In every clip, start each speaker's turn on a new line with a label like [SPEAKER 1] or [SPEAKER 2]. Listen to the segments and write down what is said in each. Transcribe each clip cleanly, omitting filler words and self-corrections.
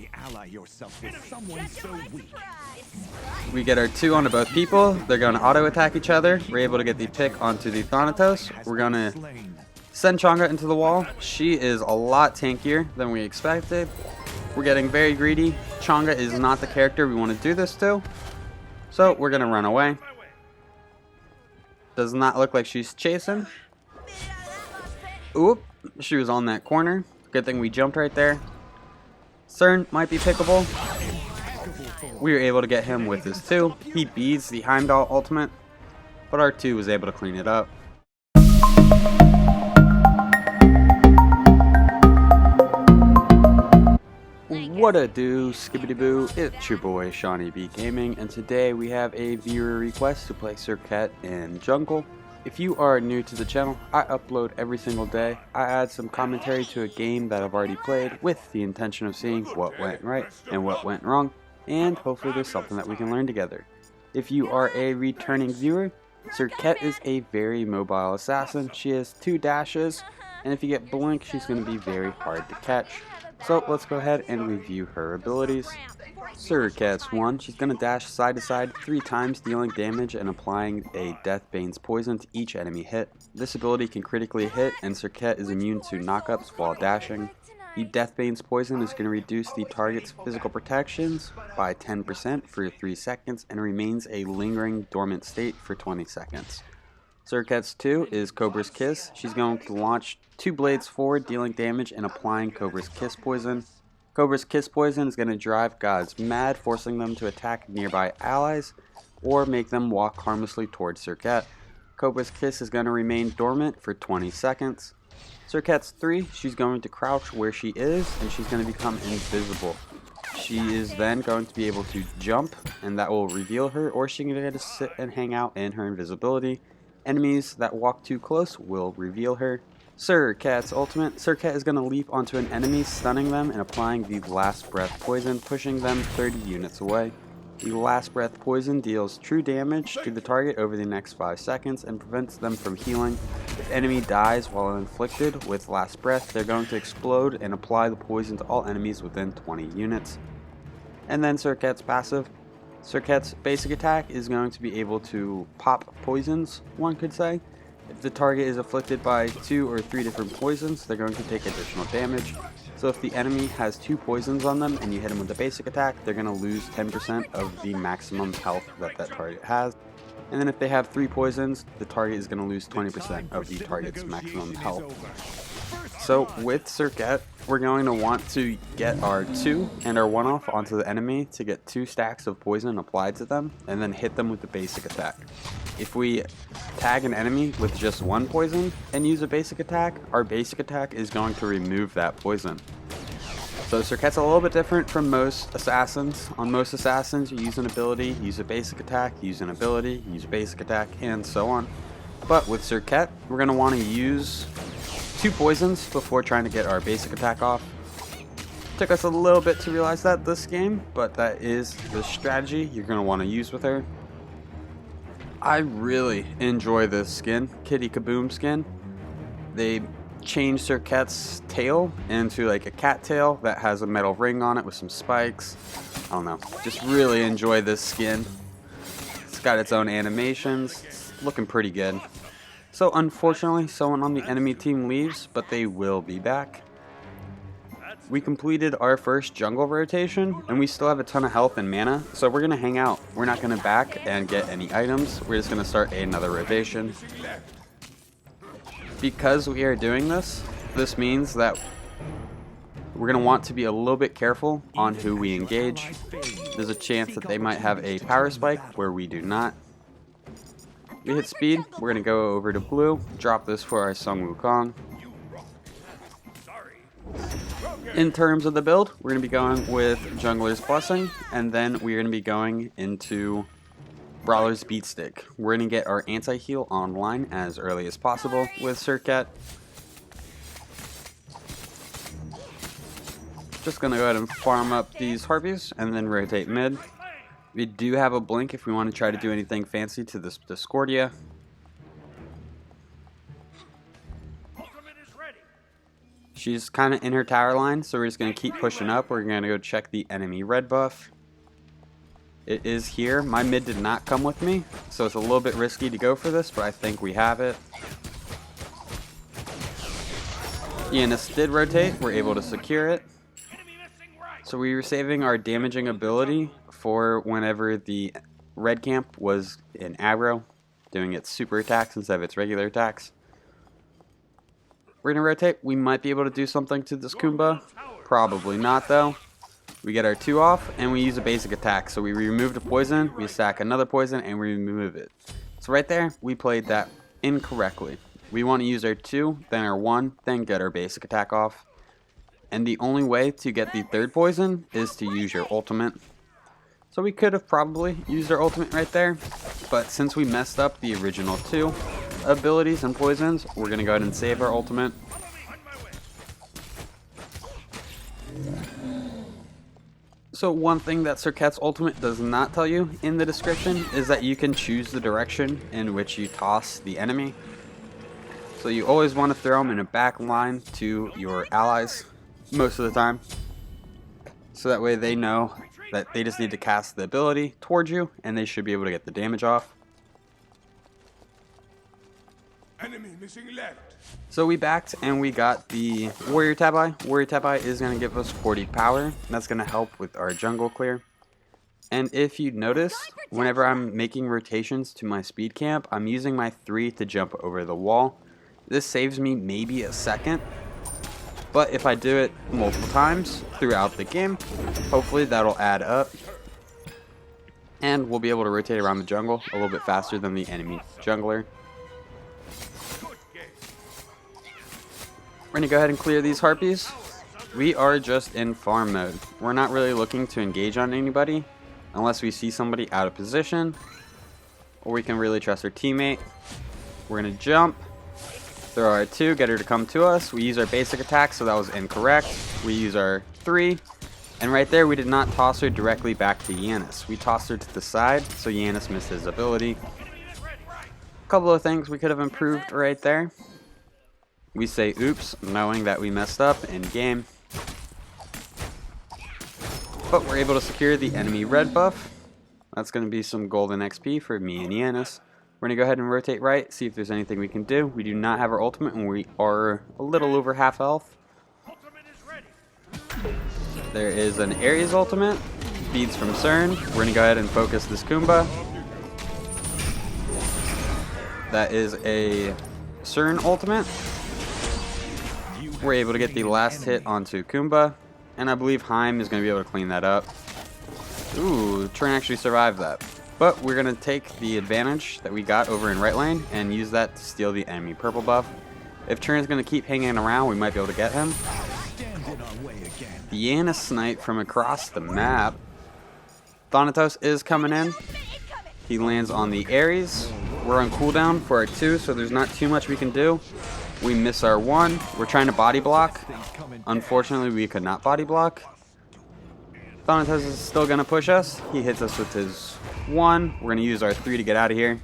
[SPEAKER 1] Why ally yourself with someone so weak?
[SPEAKER 2] We get our 2 onto both people. They're going to auto attack each other. We're able to get the pick onto the Thanatos. We're going to send Chang'e into the wall. She is a lot tankier than we expected. We're getting very greedy. Chang'e is not the character we want to do this to. So we're going to run away. Does not look like she's chasing. Oop, she was on that corner. Good thing we jumped right there. Cern might be pickable. We were able to get him with his 2. He beats the Heimdall ultimate, but our 2 was able to clean it up. What a do, skibbity boo, it's your boy SeanyB Gaming, and today we have a viewer request to play Serqet in jungle. If you are new to the channel, I upload every single day. I add some commentary to a game that I've already played with the intention of seeing what went right and what went wrong, and hopefully there's something that we can learn together. If you are a returning viewer, Serqet is a very mobile assassin. She has 2 dashes, and if you get blink, she's going to be very hard to catch. So let's go ahead and review her abilities. Serqet's 1, she's going to dash side to side 3 times, dealing damage and applying a Deathbringer poison to each enemy hit. This ability can critically hit, and Serqet is immune to knockups while dashing. The Deathbringer poison is going to reduce the target's physical protections by 10% for 3 seconds and remains a lingering dormant state for 20 seconds. Serqet's 2 is Cobra's Kiss. She's going to launch 2 blades forward, dealing damage and applying Cobra's Kiss poison. Cobra's Kiss poison is going to drive gods mad, forcing them to attack nearby allies or make them walk harmlessly towards Serqet. Cobra's Kiss is going to remain dormant for 20 seconds. Serqet's 3, she's going to crouch where she is and she's going to become invisible. She is then going to be able to jump, and that will reveal her, or she can get to sit and hang out in her invisibility. Enemies that walk too close will reveal her. Serqet's ultimate. Serqet is going to leap onto an enemy, stunning them and applying the Last Breath poison, pushing them 30 units away. The Last Breath poison deals true damage to the target over the next 5 seconds and prevents them from healing. If enemy dies while inflicted with Last Breath, they're going to explode and apply the poison to all enemies within 20 units. And then Serqet's passive. Serqet's basic attack is going to be able to pop poisons, one could say. If the target is afflicted by 2 or 3 different poisons, they're going to take additional damage. So if the enemy has 2 poisons on them and you hit them with a basic attack, they're going to lose 10% of the maximum health that that target has. And then if they have 3 poisons, the target is going to lose 20% of the target's maximum health. So with Serqet, we're going to want to get our 2 and our 1 off onto the enemy to get 2 stacks of poison applied to them, and then hit them with the basic attack. If we tag an enemy with just 1 poison and use a basic attack, our basic attack is going to remove that poison. So Serqet's a little bit different from most assassins. On most assassins, you use an ability, use a basic attack, use an ability, use a basic attack, and so on. But with Serqet, we're going to want to use 2 poisons before trying to get our basic attack off. Took us a little bit to realize that this game, but that is the strategy you're going to want to use with her. I really enjoy this skin, Kitty Kaboom skin. They changed Serqet's tail into like a cat tail that has a metal ring on it with some spikes. I don't know, just really enjoy this skin. It's got its own animations, it's looking pretty good. So unfortunately, someone on the enemy team leaves, but they will be back. We completed our first jungle rotation, and we still have a ton of health and mana, so we're going to hang out. We're not going to back and get any items. We're just going to start another rotation. Because we are doing this, this means that we're going to want to be a little bit careful on who we engage. There's a chance that they might have a power spike where we do not. We hit speed, we're going to go over to blue, drop this for our Sung Wukong. In terms of the build, we're going to be going with Jungler's Blessing, and then we're going to be going into Brawler's Beatstick. We're going to get our anti-heal online as early as possible with Serqet. Just going to go ahead and farm up these harpies and then rotate mid. We do have a blink if we want to try to do anything fancy to this Discordia. She's kind of in her tower line, so we're just going to keep pushing up. We're going to go check the enemy red buff. It is here. My mid did not come with me, so it's a little bit risky to go for this, but I think we have it. Yanis did rotate. We're able to secure it. So we were saving our damaging ability for whenever the red camp was in aggro, doing its super attacks instead of its regular attacks. We're going to rotate. We might be able to do something to this Kumba. Probably not, though. We get our 2 off, and we use a basic attack. So we remove the poison, we stack another poison, and we remove it. So right there, we played that incorrectly. We want to use our 2, then our 1, then get our basic attack off. And the only way to get the 3rd poison is to use your ultimate. So we could have probably used our ultimate right there, but since we messed up the original 2 abilities and poisons, we're going to go ahead and save our ultimate. So one thing that Serqet's ultimate does not tell you in the description is that you can choose the direction in which you toss the enemy. So you always want to throw them in a back line to your allies most of the time. So that way they know that they just need to cast the ability towards you and they should be able to get the damage off.
[SPEAKER 1] Enemy missing left.
[SPEAKER 2] So we backed and we got the Warrior Tabi. Warrior Tabi is going to give us 40 power. And that's going to help with our jungle clear. And if you notice, whenever I'm making rotations to my speed camp, I'm using my 3 to jump over the wall. This saves me maybe a second. But if I do it multiple times throughout the game, hopefully that'll add up. And we'll be able to rotate around the jungle a little bit faster than the enemy jungler. We're going to go ahead and clear these harpies. We are just in farm mode. We're not really looking to engage on anybody unless we see somebody out of position or we can really trust our teammate. We're going to jump, throw our 2, get her to come to us. We use our basic attack, so that was incorrect. We use our 3, and right there we did not toss her directly back to Yanis. We tossed her to the side, so Yanis missed his ability. A couple of things we could have improved right there. We say oops, knowing that we messed up in game. But we're able to secure the enemy red buff. That's going to be some golden XP for me and Yanis. We're going to go ahead and rotate right, see if there's anything we can do. We do not have our ultimate and we are a little over half health. There is an Ares ultimate. Beads from Cern. We're going to go ahead and focus this Kumba. That is a Cern ultimate. We're able to get the last hit onto Kumba, and I believe Heim is going to be able to clean that up. Ooh, Trent actually survived that. But we're going to take the advantage that we got over in right lane and use that to steal the enemy purple buff. If Trent's going to keep hanging around, we might be able to get him. The Yanis Smite from across the map. Thanatos is coming in. He lands on the Ares. We're on cooldown for our 2, so there's not too much we can do. We miss our 1. We're trying to body block. Unfortunately, we could not body block. Thanatos is still going to push us. He hits us with his 1. We're going to use our 3 to get out of here.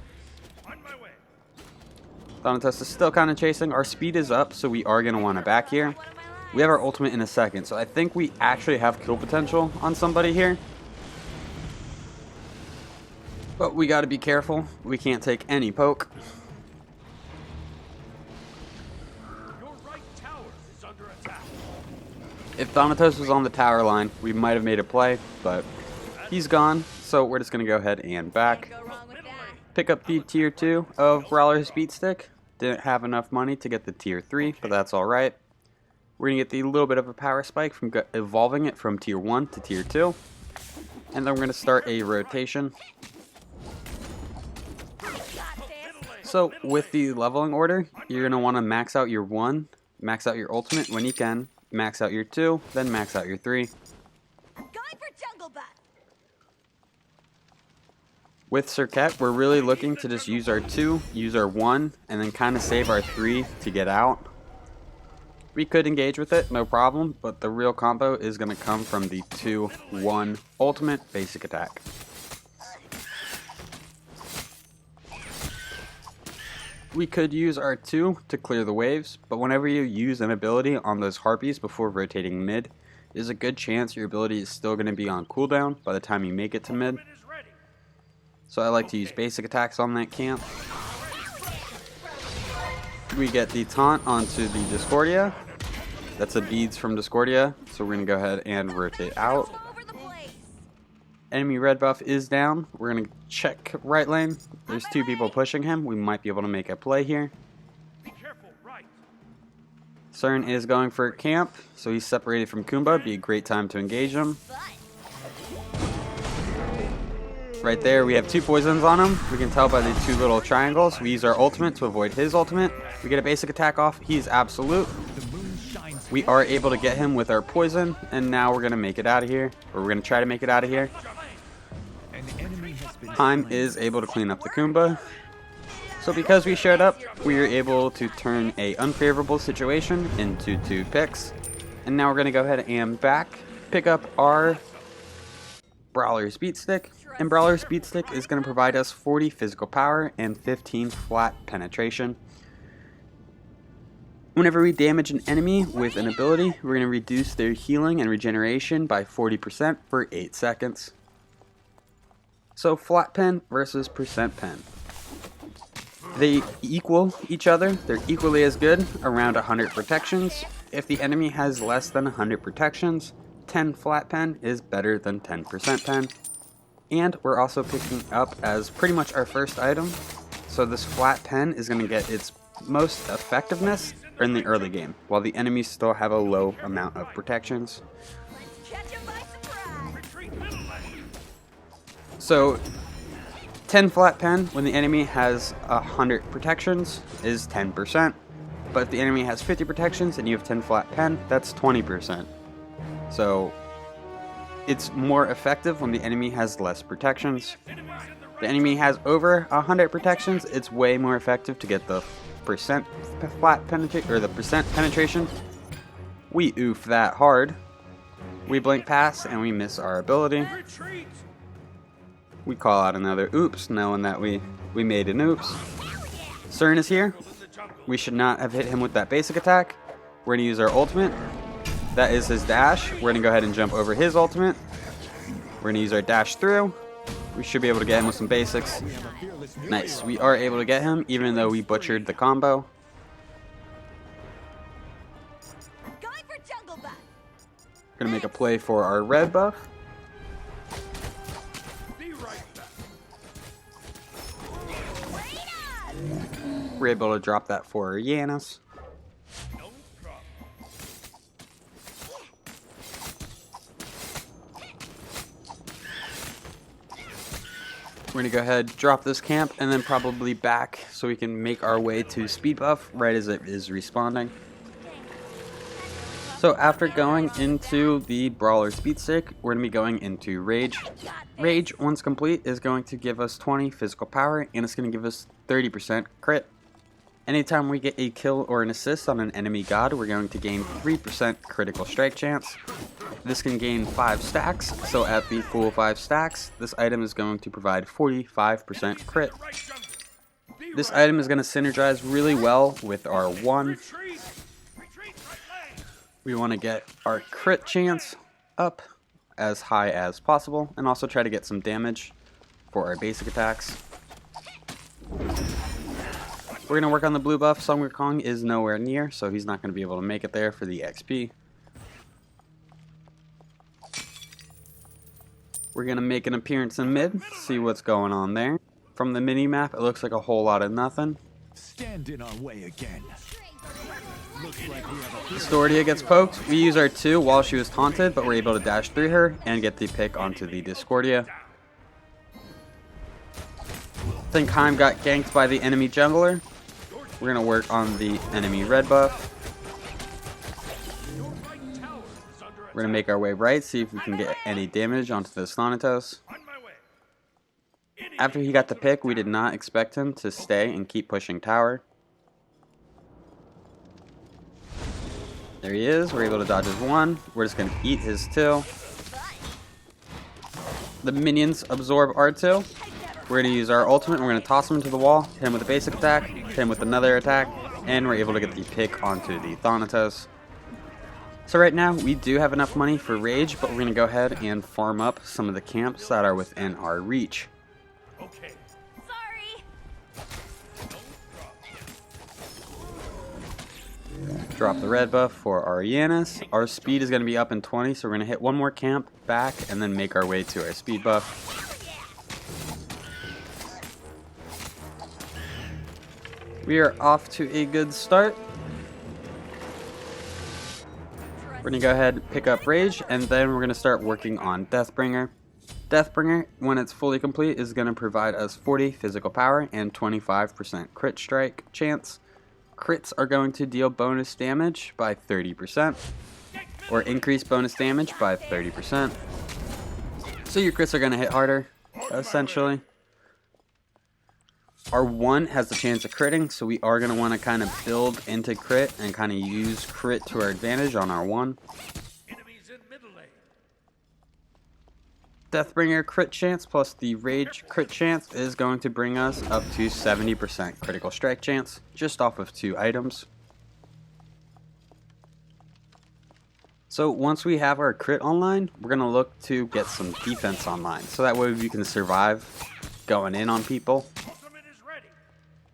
[SPEAKER 2] Thanatos is still kind of chasing. Our speed is up, so we are going to want to back here. We have our ultimate in a second, so I think we actually have kill potential on somebody here. But we got to be careful. We can't take any poke. If Thanatos was on the tower line, we might have made a play, but he's gone, so we're just going to go ahead and back. Pick up the tier 2 of Brawler's Beatstick. Didn't have enough money to get the tier 3, but that's alright. We're going to get the little bit of a power spike from evolving it from tier 1 to tier 2. And then we're going to start a rotation. So with the leveling order, you're going to want to max out your 1, max out your ultimate when you can. Max out your 2, then max out your 3. With Serqet, we're really looking to just use our 2, use our 1, and then kind of save our 3 to get out. We could engage with it, no problem, but the real combo is going to come from the 2-1 ultimate basic attack. We could use R2 to clear the waves, but whenever you use an ability on those harpies before rotating mid, there's a good chance your ability is still going to be on cooldown by the time you make it to mid. So I like to use basic attacks on that camp. We get the taunt onto the Discordia. That's a beads from Discordia, so we're going to go ahead and rotate out. Enemy red buff is down. We're going to check right lane. There's two people pushing him. We might be able to make a play here. Cern is going for camp, so he's separated from Kumba. Be a great time to engage him. Right there, we have two poisons on him. We can tell by the two little triangles. We use our ultimate to avoid his ultimate. We get a basic attack off. He's absolute. We are able to get him with our poison, and now we're going to make it out of here. Or we're going to try to make it out of here. Time is able to clean up the Kumba. So because we showed up, we were able to turn a unfavorable situation into 2 picks. And now we're going to go ahead and pick up our Brawler's Beatstick. And Brawler's Beatstick is going to provide us 40 physical power and 15 flat penetration. Whenever we damage an enemy with an ability, we're going to reduce their healing and regeneration by 40% for 8 seconds. So flat pen versus percent pen. They equal each other. They're equally as good, around 100 protections. If the enemy has less than 100 protections, 10 flat pen is better than 10% pen. And we're also picking up as pretty much our first item. So this flat pen is going to get its most effectiveness in the early game, while the enemies still have a low amount of protections. So 10 flat pen when the enemy has 100 protections is 10%, but if the enemy has 50 protections and you have 10 flat pen, that's 20%. So it's more effective when the enemy has less protections. If the enemy has over 100 protections, it's way more effective to get the percent flat penetration, or the percent penetration. We oof that hard. We blink pass and we miss our ability. We call out another oops, knowing that we made an oops. Cern is here. We should not have hit him with that basic attack. We're going to use our ultimate. That is his dash. We're going to go ahead and jump over his ultimate. We're going to use our dash through. We should be able to get him with some basics. Nice. We are able to get him, even though we butchered the combo. We're going to make a play for our red buff. We're able to drop that for Yanis. We're going to go ahead, drop this camp, and then probably back so we can make our way to speed buff right as it is respawning. So after going into the Brawler's Beatstick, we're going to be going into Rage. Rage, once complete, is going to give us 20 physical power, and it's going to give us 30% crit. Anytime we get a kill or an assist on an enemy god, we're going to gain 3% critical strike chance. This can gain 5 stacks, so at the full 5 stacks, this item is going to provide 45% crit. This item is going to synergize really well with our 1. We want to get our crit chance up as high as possible, and also try to get some damage for our basic attacks. We're going to work on the blue buff. Song Wukong is nowhere near, so he's not going to be able to make it there for the XP. We're going to make an appearance in mid, see what's going on there. From the mini-map, it looks like a whole lot of nothing.
[SPEAKER 3] Stand in our way again.
[SPEAKER 2] Discordia gets poked. We use our 2 while she was taunted, but we're able to dash through her and get the pick onto the Discordia. I think Heim got ganked by the enemy jungler. We're going to work on the enemy red buff. We're going to make our way right, see if we can get any damage onto the Thanatos. After he got the pick, we did not expect him to stay and keep pushing tower. There he is. We're able to dodge his 1. We're just going to eat his 2. The minions absorb our 2. We're going to use our ultimate and we're going to toss him into the wall, hit him with a basic attack. him with another attack, and we're able to get the pick onto the Thanatos. So right now, we do have enough money for Rage, but we're going to go ahead and farm up some of the camps that are within our reach.
[SPEAKER 1] Okay.
[SPEAKER 4] Sorry.
[SPEAKER 2] Drop the red buff for our Yanis. Our speed is going to be up in 20, so we're going to hit one more camp, back, and then make our way to our speed buff. We are off to a good start. We're going to go ahead and pick up Rage, and then we're going to start working on Deathbringer. Deathbringer, when it's fully complete, is going to provide us 40 physical power and 25% crit strike chance. Crits are going to deal bonus damage by 30%, or increase bonus damage by 30%. So your crits are going to hit harder, essentially. Our 1 has the chance of critting, so we are going to want to kind of build into crit and kind of use crit to our advantage on our 1.
[SPEAKER 1] Enemies in middle lane.
[SPEAKER 2] Deathbringer crit chance plus the Rage crit chance is going to bring us up to 70% critical strike chance, just off of 2 items. So once we have our crit online, we're going to look to get some defense online, so that way we can survive going in on people.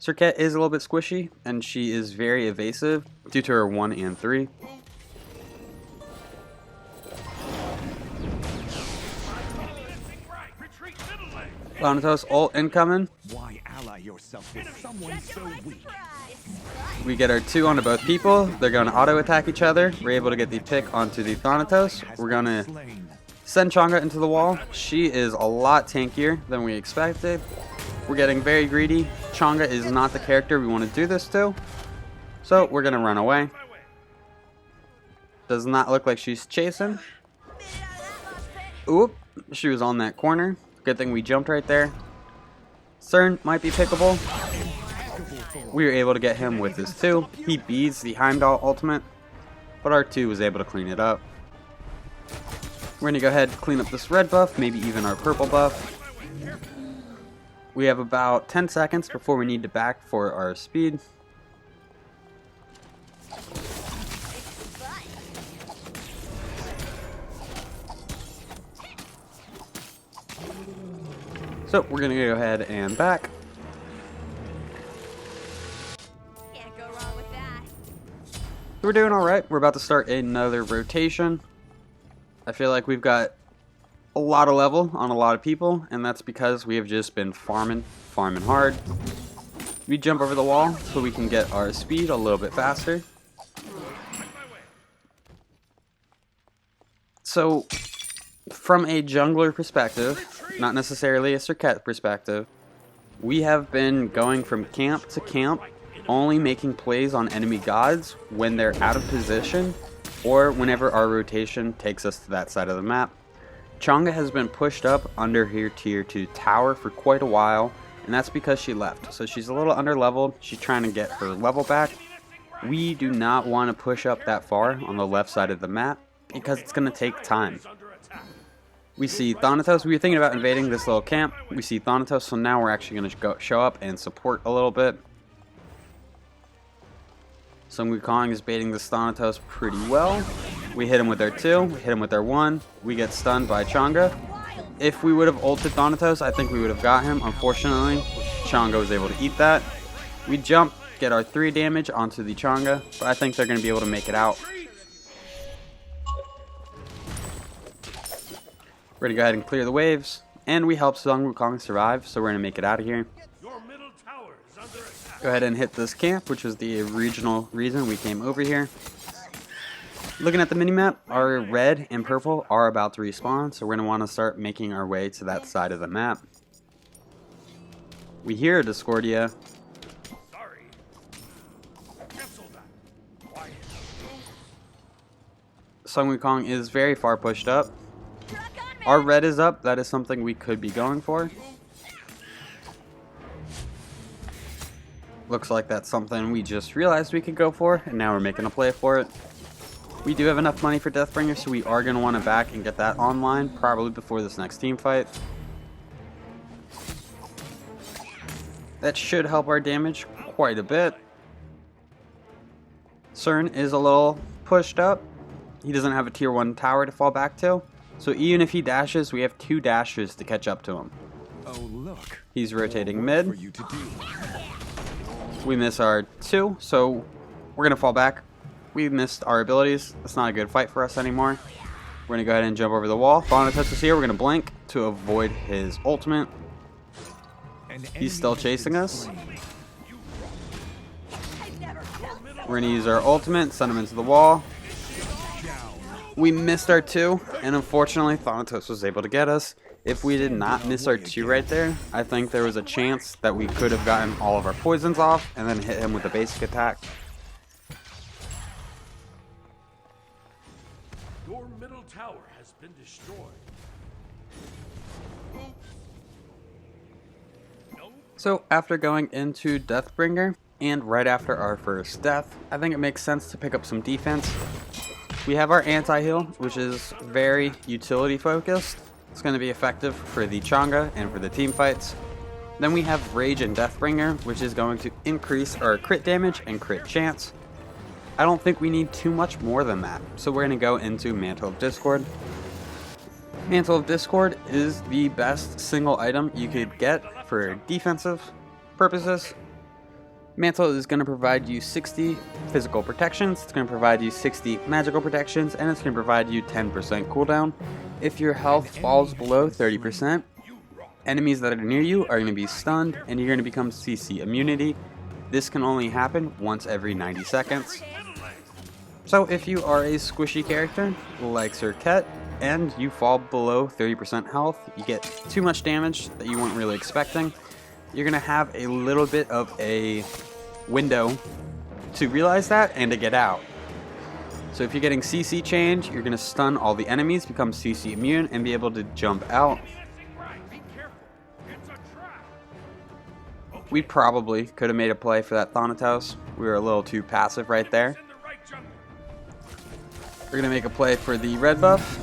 [SPEAKER 2] Serqet is a little bit squishy, and she is very evasive due to her 1 and 3. Thanatos ult incoming.
[SPEAKER 3] Why ally yourself with someone so weak?
[SPEAKER 2] We get our 2 onto both people. They're going to auto attack each other. We're able to get the pick onto the Thanatos. We're going to send Chang'e into the wall. She is a lot tankier than we expected. We're getting very greedy. Chang'e is not the character we want to do this to, so we're going to run away. Does not look like she's chasing. Oop, she was on that corner. Good thing we jumped right there. Cern might be pickable. We were able to get him with his 2. He beats the Heimdall ultimate, but our 2 was able to clean it up. We're going to go ahead and clean up this red buff, maybe even our purple buff. We have about 10 seconds before we need to back for our speed. So we're going to go ahead and back.
[SPEAKER 4] Can't go wrong with that.
[SPEAKER 2] We're doing alright. We're about to start another rotation. I feel like we've got a lot of level on a lot of people, and that's because we have just been farming hard. We jump over the wall so we can get our speed a little bit faster. So from a jungler perspective, not necessarily a Serqet perspective, we have been going from camp to camp, only making plays on enemy gods when they're out of position or whenever our rotation takes us to that side of the map. Chang'e has been pushed up under her tier 2 tower for quite a while, and that's because she left. So she's a little under leveled. She's trying to get her level back. We do not want to push up that far on the left side of the map because it's going to take time. We see Thanatos. We were thinking about invading this little camp. We see Thanatos, so now we're actually going to show up and support a little bit. Sun Wukong is baiting this Thanatos pretty well. We hit him with our 2, we hit him with our 1. We get stunned by Chang'e. If we would have ulted Thanatos, I think we would have got him. Unfortunately, Chang'e was able to eat that. We jump, get our 3 damage onto the Chang'e, but I think they're going to be able to make it out. We're going to go ahead and clear the waves, and we help Sun Wukong survive, so we're going to make it out of here. Go ahead and hit this camp, which is the original reason we came over here. Looking at the minimap, our red and purple are about to respawn, so we're going to want to start making our way to that side of the map. We hear a Discordia. Sun Wukong is very far pushed up. Our red is up. That is something we could be going for. Looks like that's something we just realized we could go for, and now we're making a play for it. We do have enough money for Deathbringer, so we are going to want to back and get that online, probably before this next team fight. That should help our damage quite a bit. Cern is a little pushed up. He doesn't have a tier 1 tower to fall back to. So even if he dashes, we have 2 dashes to catch up to him.
[SPEAKER 3] Oh, look.
[SPEAKER 2] He's rotating
[SPEAKER 3] For
[SPEAKER 2] mid.
[SPEAKER 3] you to do.
[SPEAKER 2] We miss our 2, so we're going to fall back. We missed our abilities. It's not a good fight for us anymore. We're going to go ahead and jump over the wall. Thanatos is here. We're going to blink to avoid his ultimate. He's still chasing us. We're going to use our ultimate, send him into the wall. We missed our 2, and unfortunately Thanatos was able to get us. If we did not miss our 2 right there, I think there was a chance that we could have gotten all of our poisons off and then hit him with a basic attack.
[SPEAKER 1] Your middle tower has been destroyed.
[SPEAKER 2] So after going into Deathbringer, and right after our first death, I think it makes sense to pick up some defense. We have our anti-heal, which is very utility focused. It's going to be effective for the Chang'e and for the team fights. Then we have Rage and Deathbringer, which is going to increase our crit damage and crit chance. I don't think we need too much more than that, so we're going to go into Mantle of Discord. Mantle of Discord is the best single item you could get for defensive purposes. Mantle is going to provide you 60 physical protections, it's going to provide you 60 magical protections, and it's going to provide you 10% cooldown. If your health falls below 30%, enemies that are near you are going to be stunned, and you're going to become CC immunity. This can only happen once every 90 seconds. So if you are a squishy character like Serqet, and you fall below 30% health, you get too much damage that you weren't really expecting, you're going to have a little bit of a window to realize that and to get out. So if you're getting CC change, you're going to stun all the enemies, become CC immune, and be able to jump out. We probably could have made a play for that Thanatos. We were a little too passive right there. We're going to make a play for the red buff.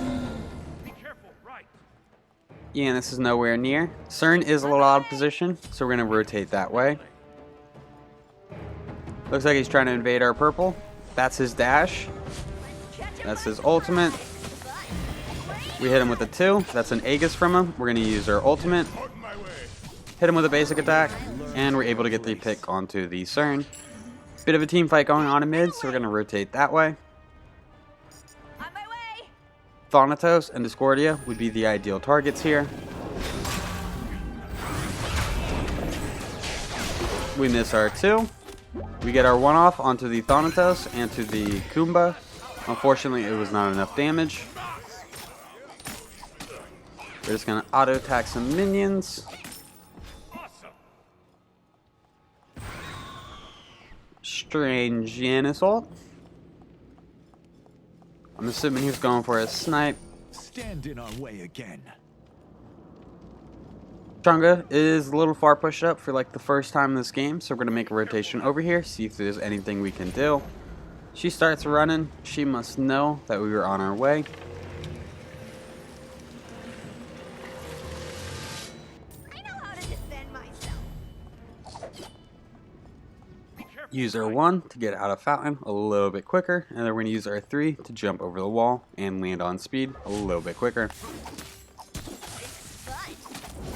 [SPEAKER 2] Yeah, this is nowhere near. Cern is a little out of position, so we're going to rotate that way. Looks like he's trying to invade our purple. That's his dash. That's his ultimate. We hit him with a 2. That's an Aegis from him. We're going to use our ultimate. Hit him with a basic attack. And we're able to get the pick onto the Cern. Bit of a team fight going on in mid, so we're going to rotate that way. Thanatos and Discordia would be the ideal targets here. We miss our 2. We get our 1 off onto the Thanatos and to the Kumba. Unfortunately, it was not enough damage. We're just going to auto attack some minions. Strange Janus ult. I'm assuming he's going for a snipe.
[SPEAKER 3] Stand in our way again.
[SPEAKER 2] Chang'e is a little far pushed up for like the first time in this game, so we're going to make a rotation over here, see if there's anything we can do. She starts running. She must know that we were on our way.
[SPEAKER 4] I know how to defend myself.
[SPEAKER 2] Use our 1 to get out of fountain a little bit quicker, and then we're going to use our 3 to jump over the wall and land on speed a little bit quicker.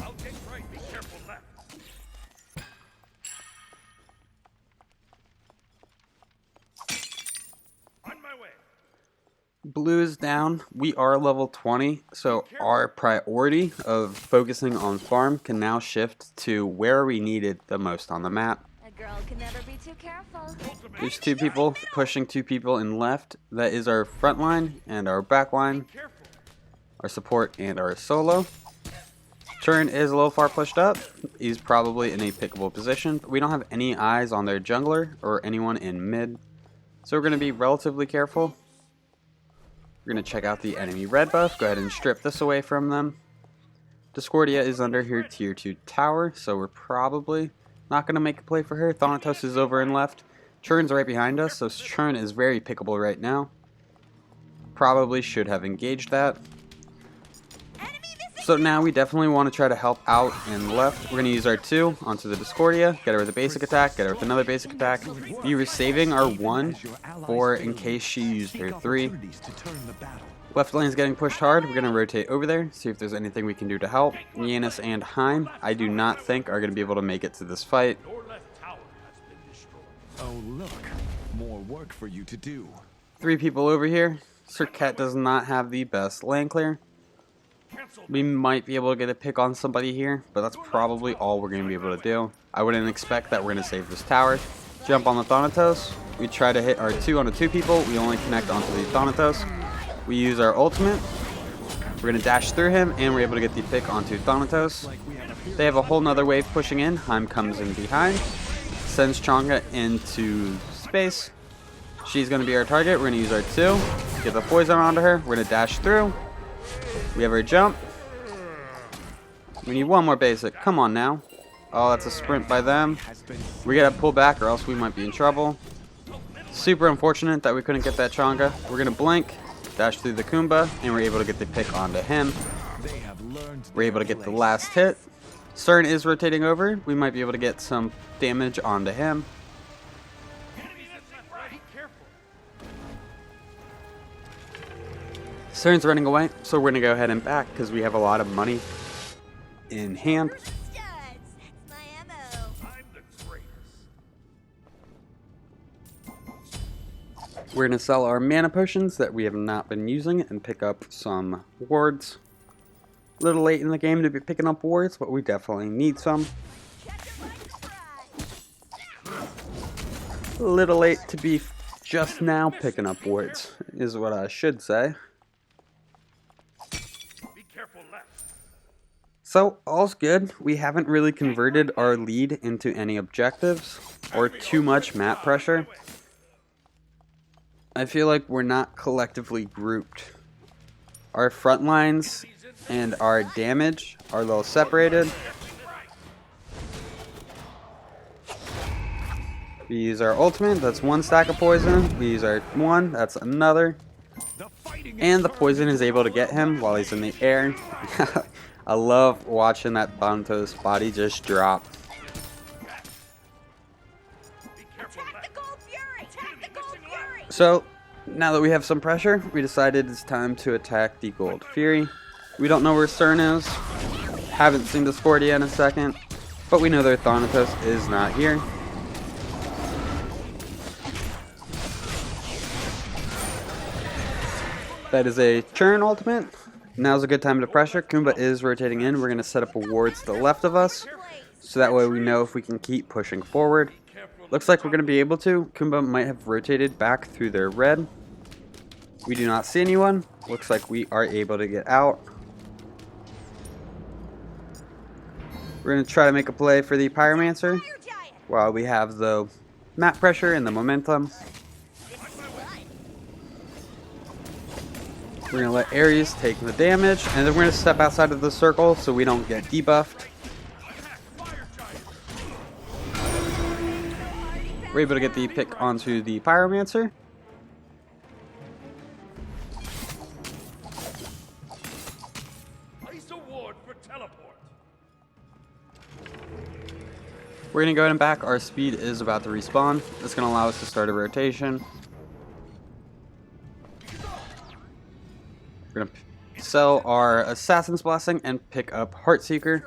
[SPEAKER 1] I'll take right. Be careful left. On my way.
[SPEAKER 2] Blue is down. We are level 20, so our priority of focusing on farm can now shift to where we need it the most on the map.
[SPEAKER 4] A girl can never be too careful.
[SPEAKER 2] There's 2 people pushing 2 people in left. That is our front line and our back line, our support and our solo. Turn is a little far pushed up. He's probably in a pickable position. We don't have any eyes on their jungler or anyone in mid, so we're going to be relatively careful. We're going to check out the enemy red buff. Go ahead and strip this away from them. Discordia is under her tier 2 tower, so we're probably not going to make a play for her. Thanatos is over and left. Churn's right behind us, so Churn is very pickable right now. Probably should have engaged that. So now we definitely want to try to help out in the left. We're going to use our 2 onto the Discordia, get her with a basic attack, get her with another basic attack. We were saving our 1 for in case she used her 3. Left lane is getting pushed hard. We're going to rotate over there, see if there's anything we can do to help. Yanis and Heim, I do not think are going to be able to make it to this fight.
[SPEAKER 1] Your left tower has been destroyed.
[SPEAKER 3] Oh, look. More work for you to do.
[SPEAKER 2] 3 people over here. Serqet does not have the best lane clear. We might be able to get a pick on somebody here, but that's probably all we're going to be able to do. I wouldn't expect that we're going to save this tower. Jump on the Thanatos. We try to hit our 2 onto 2 people. We only connect onto the Thanatos. We use our ultimate. We're going to dash through him, and we're able to get the pick onto Thanatos. They have a whole nother wave pushing in. Heim comes in behind. Sends Chonga into space. She's going to be our target. We're going to use our 2. Get the poison onto her. We're going to dash through. We have our jump. We need 1 more basic. Come on now. Oh, that's a sprint by them. We gotta pull back or else we might be in trouble. Super unfortunate that we couldn't get that Chonga. We're gonna blink, dash through the Kumba, and we're able to get the pick onto him. We're able to get the last hit. Cern is rotating over. We might be able to get some damage onto him. Cern's running away, so we're gonna go ahead and back because we have a lot of money in hand.
[SPEAKER 4] Studs. That's my ammo.
[SPEAKER 1] I'm the greatest.
[SPEAKER 2] We're gonna sell our mana potions that we have not been using and pick up some wards. A little late in the game to be picking up wards, but we definitely need some.
[SPEAKER 4] Check your legs,
[SPEAKER 2] A little late to be just now picking up wards, is what I should say.
[SPEAKER 1] Be careful left.
[SPEAKER 2] So, all's good. We haven't really converted our lead into any objectives or too much map pressure. I feel like we're not collectively grouped. Our front lines and our damage are a little separated. We use our ultimate, that's 1 stack of poison. We use our 1, that's another. And the poison is able to get him while he's in the air. I love watching that Thanatos body just drop.
[SPEAKER 4] Tactical fury. Tactical fury.
[SPEAKER 2] So, now that we have some pressure, we decided it's time to attack the Gold Fury. We don't know where Cern is. Haven't seen Discordia in a second. But we know their Thanatos is not here. That is a churn ultimate. Now's a good time to pressure. Kumba is rotating in. We're going to set up a ward to the left of us. So that way we know if we can keep pushing forward. Looks like we're going to be able to. Kumba might have rotated back through their red. We do not see anyone. Looks like we are able to get out. We're going to try to make a play for the Pyromancer while we have the map pressure and the momentum. We're going to let Ares take the damage, and then we're going to step outside of the circle so we don't get debuffed. We're able to get the pick onto the Pyromancer.
[SPEAKER 1] Place a ward for teleport.
[SPEAKER 2] We're going to go ahead and back. Our speed is about to respawn. That's going to allow us to start a rotation. We're going to sell our Assassin's Blessing and pick up Heartseeker.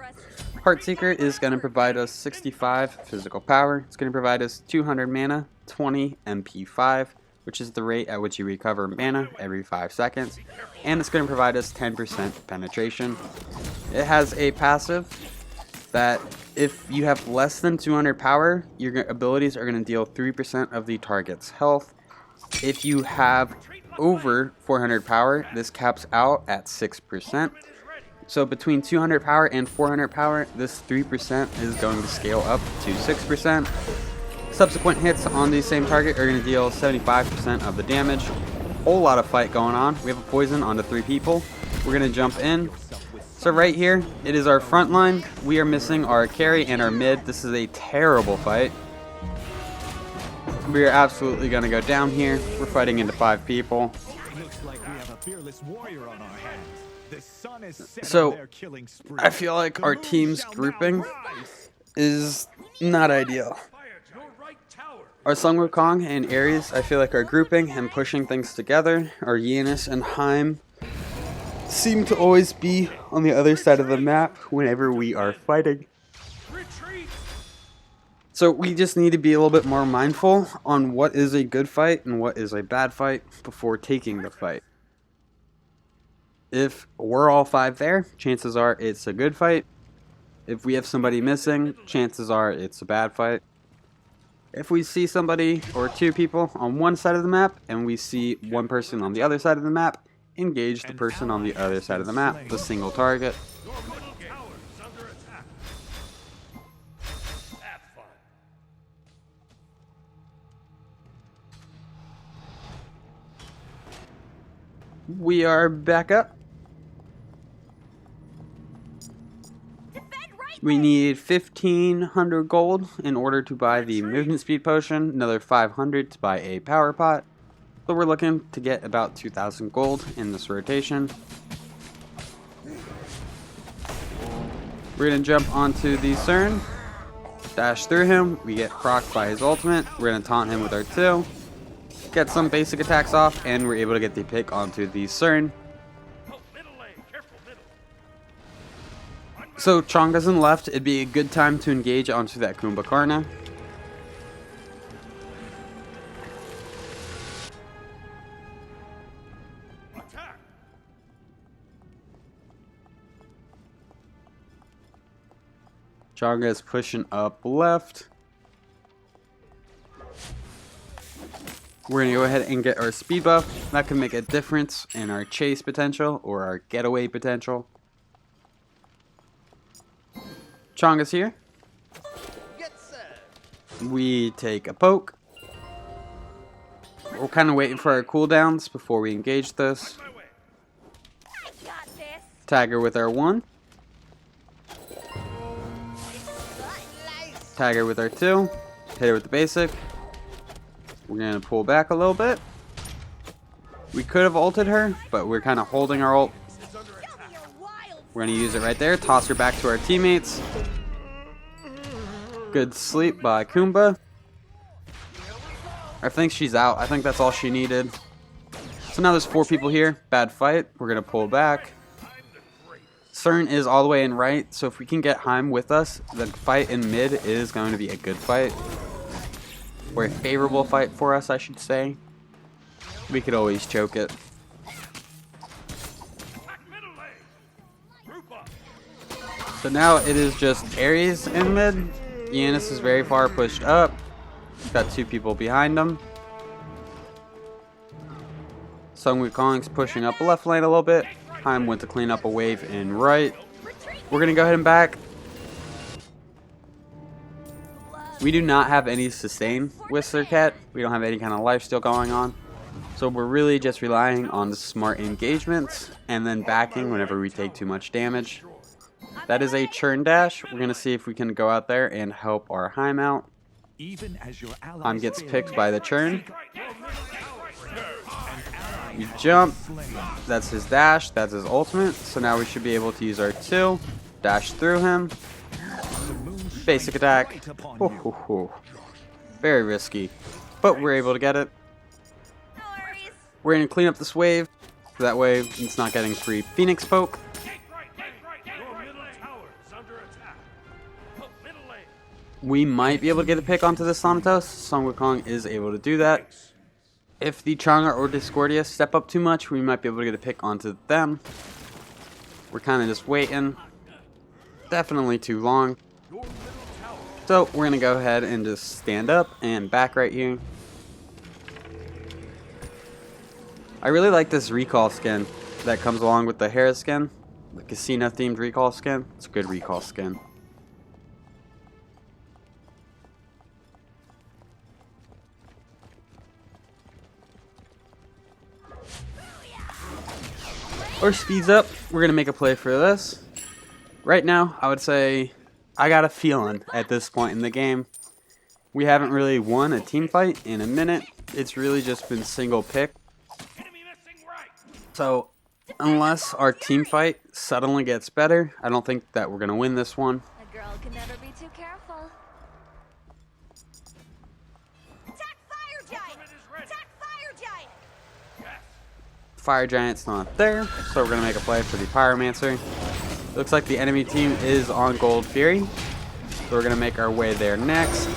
[SPEAKER 2] Heartseeker is going to provide us 65 physical power. It's going to provide us 200 mana, 20 MP5, which is the rate at which you recover mana every 5 seconds. And it's going to provide us 10% penetration. It has a passive that if you have less than 200 power, your abilities are going to deal 3% of the target's health. If you have over 400 power, this caps out at 6%. So between 200 power and 400 power, this 3% is going to scale up to 6%. Subsequent hits on the same target are going to deal 75% of the damage. Whole lot of fight going on. We have a poison onto 3 people. We're going to jump in. So right here, it is our front line. We are missing our carry and our mid. This is a terrible fight. We are absolutely going to go down here. We're fighting into 5 people.
[SPEAKER 3] Looks like we have a fearless warrior on our hands. The sun is set
[SPEAKER 2] So,
[SPEAKER 3] on their killing spree.
[SPEAKER 2] I feel like
[SPEAKER 3] The
[SPEAKER 2] our
[SPEAKER 3] moon
[SPEAKER 2] team's
[SPEAKER 3] shall now
[SPEAKER 2] grouping
[SPEAKER 3] rise.
[SPEAKER 2] is not ideal.
[SPEAKER 1] Your right tower.
[SPEAKER 2] Our Sun Wukong and Ares, I feel like our grouping and pushing things together, our Yanis and Heim, seem to always be on the other side of the map whenever we are fighting.
[SPEAKER 1] Retreat.
[SPEAKER 2] So we just need to be a little bit more mindful on what is a good fight and what is a bad fight before taking the fight. If we're all 5 there, chances are it's a good fight. If we have somebody missing, chances are it's a bad fight. If we see somebody or 2 people on one side of the map and we see one person on the other side of the map, engage the person on the other side of the map, the single target.
[SPEAKER 1] Your middle tower is under attack. Have fun.
[SPEAKER 2] We are back up.
[SPEAKER 4] Defend right
[SPEAKER 2] We need 1,500 gold in order to buy the movement speed potion, another 500 to buy a power pot. So we're looking to get about 2,000 gold in this rotation. We're going to jump onto the Cern, dash through him, we get procced by his ultimate, we're going to taunt him with our 2, get some basic attacks off, and we're able to get the pick onto the Cern.
[SPEAKER 1] Oh, middle lane. Careful middle.
[SPEAKER 2] So Chonga's in left, it'd be a good time to engage onto that Kumbhakarna.
[SPEAKER 1] Attack.
[SPEAKER 2] Chonga is pushing up left. We're going to go ahead and get our speed buff. That can make a difference in our chase potential or our getaway potential. Chonga's here. We take a poke. We're kind of waiting for our cooldowns before we engage this.
[SPEAKER 1] My way.
[SPEAKER 4] I got this.
[SPEAKER 2] Tag her with our 1. Tag her with our 2. Hit her with the basic. We're going to pull back a little bit. We could have ulted her, but we're kind of holding our ult.
[SPEAKER 4] Show me your wild.
[SPEAKER 2] We're going to use it right there. Toss her back to our teammates. Good sleep by Kumba. I think she's out. I think that's all she needed. So now there's 4 people here. Bad fight. We're going to pull back. Cern is all the way in right, so if we can get Heim with us, the fight in mid is going to be a good fight. Or a favorable fight for us, I should say. We could always choke it.
[SPEAKER 1] Attack middle lane. Group up.
[SPEAKER 2] So now it is just Ares in mid. Yanis is very far pushed up. Got 2 people behind him. Sun Wukong's pushing up left lane a little bit. Heim went to clean up a wave in right. We're going to go ahead and back. We do not have any sustain with Serqet. We don't have any kind of lifesteal going on. So we're really just relying on the smart engagements and then backing whenever we take too much damage. That is a churn dash. We're going to see if we can go out there and help our Heim out.
[SPEAKER 3] Even as your allies
[SPEAKER 2] Heim gets
[SPEAKER 3] fail
[SPEAKER 2] picked
[SPEAKER 3] you,
[SPEAKER 2] by the churn.
[SPEAKER 1] Your middle tower is under attack.
[SPEAKER 2] We jump.
[SPEAKER 3] slain.
[SPEAKER 2] That's his dash. That's his ultimate. So now we should be able to use our 2. Dash through him.
[SPEAKER 3] The moon
[SPEAKER 2] Basic
[SPEAKER 3] shines
[SPEAKER 2] attack.
[SPEAKER 3] bright upon
[SPEAKER 2] Ho,
[SPEAKER 3] you.
[SPEAKER 2] ho, ho. Very risky. But we're able to get it.
[SPEAKER 4] No worries.
[SPEAKER 2] We're going to clean up this wave. So that way it's not getting free Phoenix poke.
[SPEAKER 1] Take right. Your middle tower is under attack. Oh, middle lane.
[SPEAKER 2] We might be able to get a pick onto this Thanatos. Sun Wukong is able to do that. If the Chang'e or Discordia step up too much, we might be able to get a pick onto them. We're kind of just waiting. Definitely too long.
[SPEAKER 1] Your middle tower.
[SPEAKER 2] So we're going to go ahead and just stand up and back right here. I really like this recall skin that comes along with the Hera skin. The casino themed recall skin. It's a good recall skin. Our speed's up. We're going to make a play for this. Right now, I would say I got a feeling at this point in the game. We haven't really won a team fight in a minute. It's really just been single pick.
[SPEAKER 1] Enemy missing right.
[SPEAKER 2] So Unless our team fight suddenly gets better, I don't think that we're going to win this one.
[SPEAKER 4] A girl can never be too careful. Attack fire giant! Attack fire giant!
[SPEAKER 2] Fire Giant's not there, so we're going to make a play for the Pyromancer. Looks like the enemy team is on Gold Fury, so we're going to make our way there next.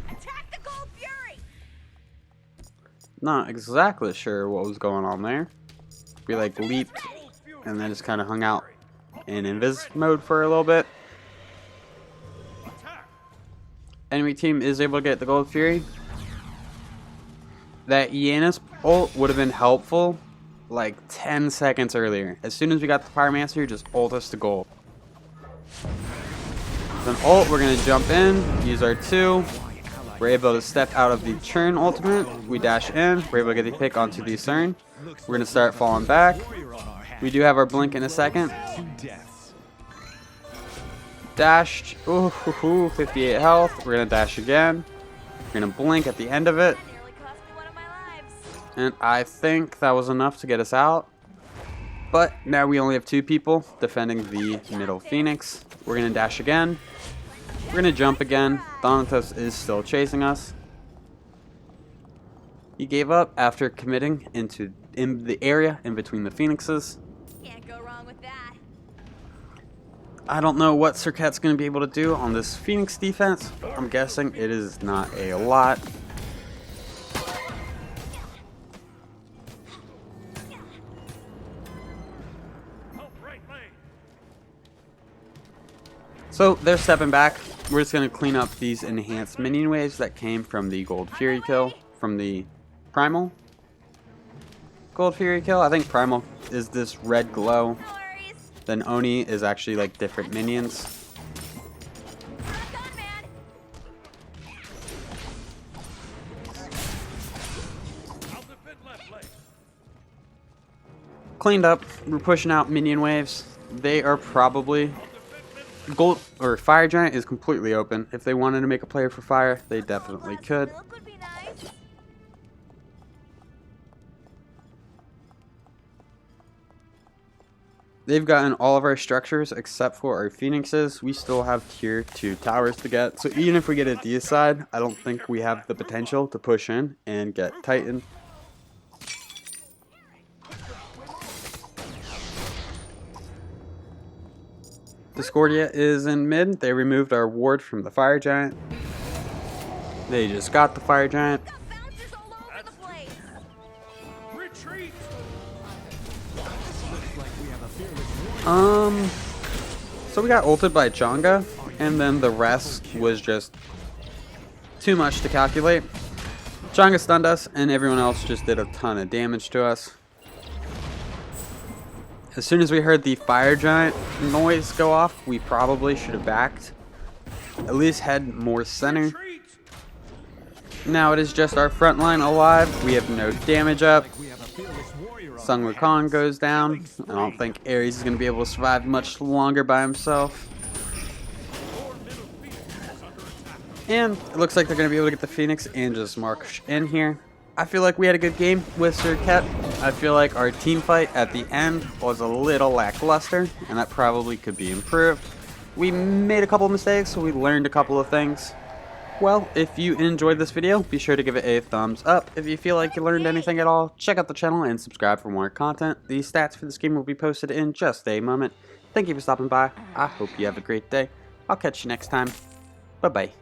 [SPEAKER 4] Attack the Gold Fury!
[SPEAKER 2] Not exactly sure what was going on there. We like leaped and then just kind of hung out in invis mode for a little bit. Enemy team is able to get the Gold Fury. That Janus ult would have been helpful like 10 seconds earlier. As soon as we got the Pyromancer, just ult us to gold. Then ult, we're going to jump in, use our 2. We're able to step out of the churn ultimate. We dash in, we're able to get the pick onto the Cern. We're going to start falling back. We do have our blink in a second. Dashed, ooh, 58 health. We're going to dash again. We're going to blink at the end of it.
[SPEAKER 4] Nearly cost me one of my lives.
[SPEAKER 2] And I think that was enough to get us out. But now we only have 2 people defending the middle Phoenix. We're going to dash again. We're going to jump again. Thanatos is still chasing us. He gave up after committing in the area in between the Phoenixes.
[SPEAKER 4] Can't go wrong with that.
[SPEAKER 2] I don't know what Serqet's going to be able to do on this Phoenix defense. I'm guessing it is not a lot. So they're stepping back. We're just going to clean up these enhanced minion waves that came from the Gold Fury kill, from the Primal Gold Fury kill. I think Primal is this red glow.
[SPEAKER 4] No worries.
[SPEAKER 2] Then Oni is actually like different minions.
[SPEAKER 4] Rock on, man.
[SPEAKER 2] Cleaned up. We're pushing out minion waves. They are probably Gold or Fire Giant is completely open. If they wanted to make a player for fire, they definitely could.
[SPEAKER 4] Milk would be nice.
[SPEAKER 2] They've gotten all of our structures except for our Phoenixes. We still have tier 2 towers to get. So even if we get a deicide, I don't think we have the potential to push in and get Titan. Discordia is in mid. They removed our ward from the Fire Giant. They just got the Fire Giant.
[SPEAKER 4] Got bouncers all over the place.
[SPEAKER 1] Retreat!
[SPEAKER 2] So we got ulted by Chang'e, and then the rest was just too much to calculate. Chang'e stunned us, and everyone else just did a ton of damage to us. As soon as we heard the Fire Giant noise go off, we probably should have backed. At least head more center.
[SPEAKER 1] Retreat!
[SPEAKER 2] Now it is just our front line alive. We have no damage up. Sung Wukong goes down. I don't think Ares is going to be able to survive much longer by himself. And it looks like they're going to be able to get the Phoenix and just march in here. I feel like we had a good game with Serqet. I feel like our team fight at the end was a little lackluster, and that probably could be improved. We made a couple of mistakes, so we learned a couple of things. Well, if you enjoyed this video, be sure to give it a thumbs up. If you feel like you learned anything at all, check out the channel and subscribe for more content. The stats for this game will be posted in just a moment. Thank you for stopping by. I hope you have a great day. I'll catch you next time. Bye-bye.